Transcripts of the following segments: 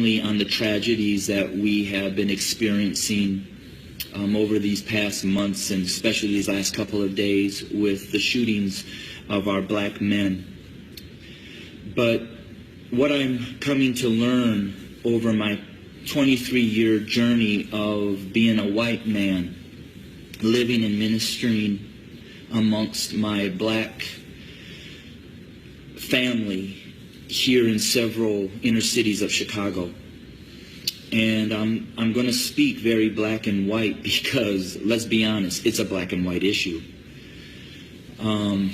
mainly on the tragedies that we have been experiencing over these past months, and especially these last couple of days with the shootings of our black men. But what I'm coming to learn over my 23-year journey of being a white man, living and ministering amongst my black family here in several inner cities of Chicago. And I'm going to speak very black and white because, let's be honest, it's a black and white issue. I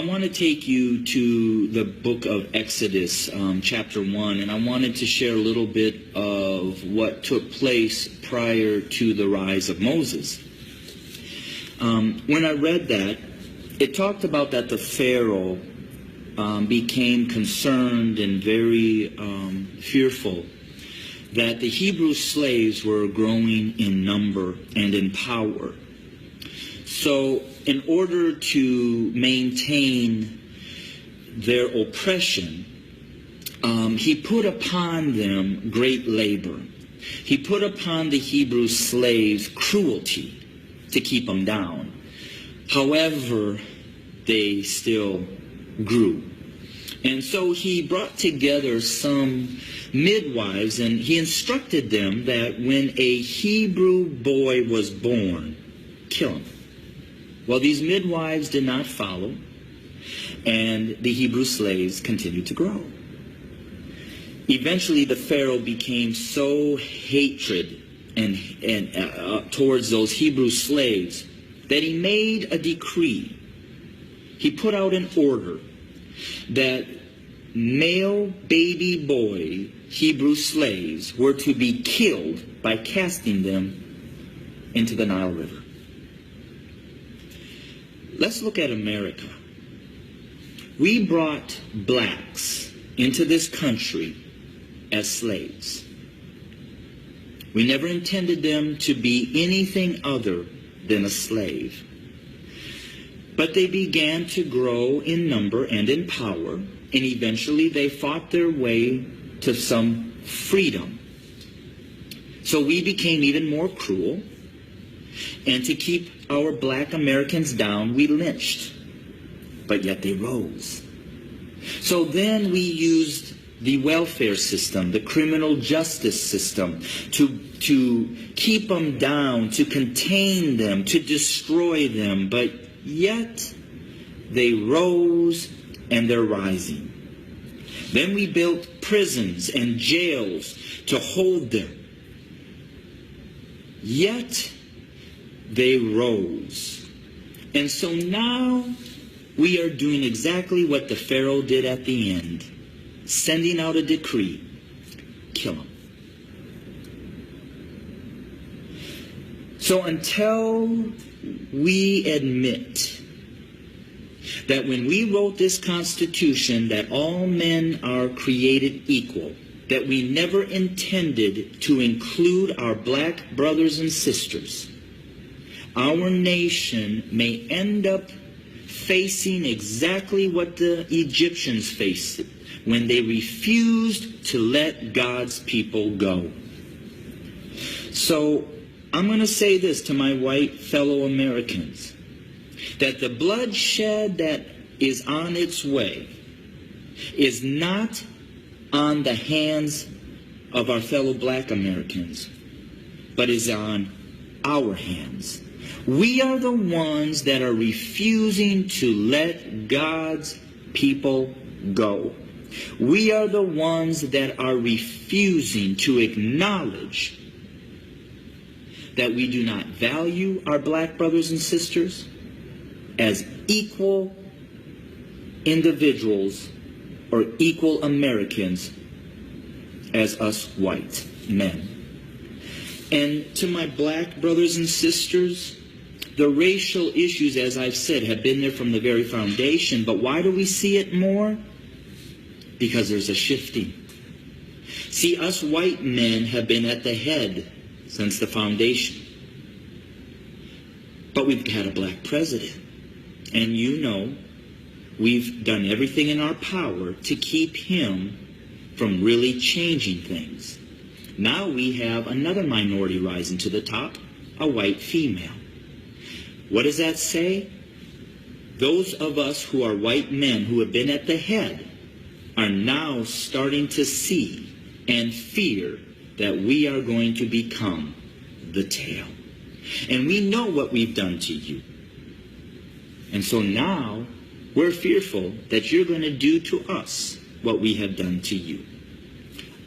want to take you to the book of Exodus, chapter 1, and I wanted to share a little bit of what took place prior to the rise of Moses. When I read that, it talked about that the Pharaoh became concerned and very fearful that the Hebrew slaves were growing in number and in power. So in order to maintain their oppression, he put upon them great labor. He put upon the Hebrew slaves cruelty to keep them down. However, they still grew. And so he brought together some midwives, and he instructed them that when a Hebrew boy was born, kill him. Well, these midwives did not follow, and the Hebrew slaves continued to grow. Eventually, the Pharaoh became so hatred towards those Hebrew slaves that he made a decree. He put out an order that male baby boy Hebrew slaves were to be killed by casting them into the Nile River. Let's look at America. We brought blacks into this country as slaves. We never intended them to be anything other than a slave. But they began to grow in number and in power, and eventually they fought their way to some freedom. So we became even more cruel, and to keep our black Americans down, we lynched. But yet they rose. So then we used the welfare system, the criminal justice system, to keep them down, to contain them, to destroy them. But yet they rose, and they're rising. Then we built prisons and jails to hold them. Yet they rose. And so now we are doing exactly what the Pharaoh did at the end, sending out a decree: kill them. So until we admit that when we wrote this Constitution that all men are created equal, that we never intended to include our black brothers and sisters, our nation may end up facing exactly what the Egyptians faced when they refused to let God's people go. So I'm going to say this to my white fellow Americans, that the bloodshed that is on its way is not on the hands of our fellow black Americans, but is on our hands. We are the ones that are refusing to let God's people go. We are the ones that are refusing to acknowledge that we do not value our black brothers and sisters as equal individuals or equal Americans as us white men. And to my black brothers and sisters, the racial issues, as I've said, have been there from the very foundation. But why do we see it more? Because there's a shifting. See, us white men have been at the head since the foundation. But we've had a black president. And you know, we've done everything in our power to keep him from really changing things. Now we have another minority rising to the top, a white female. What does that say? Those of us who are white men who have been at the head are now starting to see and fear that we are going to become the tail. And we know what we've done to you. And so now we're fearful that you're going to do to us what we have done to you.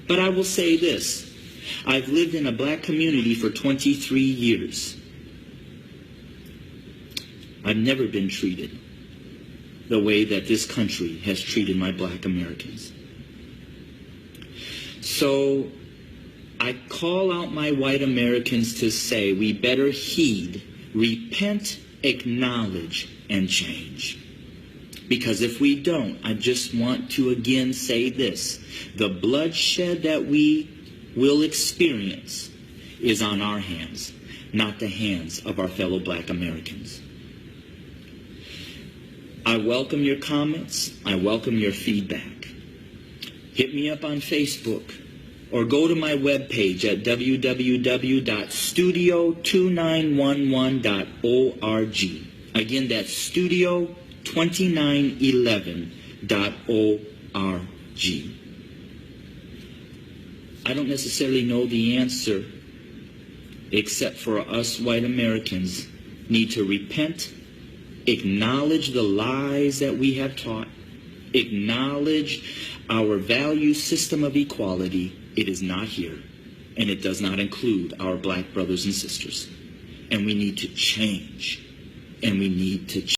But I will say this. I've lived in a black community for 23 years. I've never been treated the way that this country has treated my black Americans. So I call out my white Americans to say we better heed, repent, acknowledge, and change. Because if we don't, I just want to again say this. The bloodshed that we will experience is on our hands, not the hands of our fellow black Americans. I welcome your comments. I welcome your feedback. Hit me up on Facebook or go to my webpage at www.studio2911.org. Again, that's studio2911.org. I don't necessarily know the answer, except for us white Americans need to repent, acknowledge the lies that we have taught, acknowledge our value system of equality. It is not here, and it does not include our black brothers and sisters. And we need to change, and we need to change.